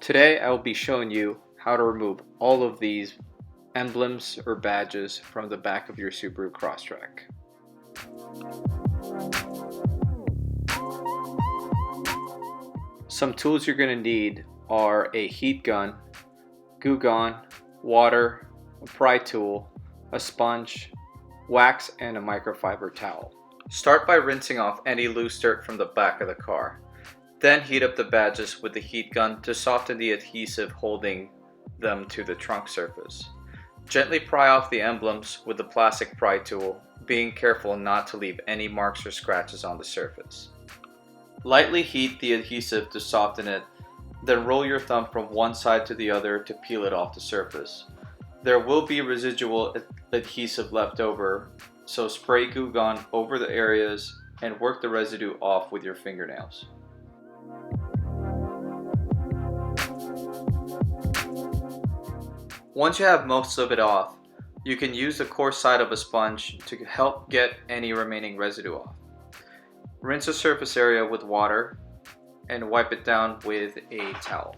Today I will be showing you how to remove all of these emblems or badges from the back of your Subaru Crosstrek. Some tools you're going to need are a heat gun, Goo Gone, water, a Pry Tool, a sponge, wax, and a microfiber towel. Start by rinsing off any loose dirt from the back of the car. Then heat up the badges with the heat gun to soften the adhesive holding them to the trunk surface. Gently pry off the emblems with the plastic pry tool, being careful not to leave any marks or scratches on the surface. Lightly heat the adhesive to soften it, then roll your thumb from one side to the other to peel it off the surface. There will be residual adhesive left over, so spray Goo Gone over the areas and work the residue off with your fingernails. Once you have most of it off, you can use the coarse side of a sponge to help get any remaining residue off. Rinse the surface area with water and wipe it down with a towel.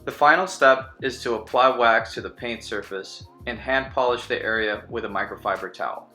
The final step is to apply wax to the paint surface and hand polish the area with a microfiber towel.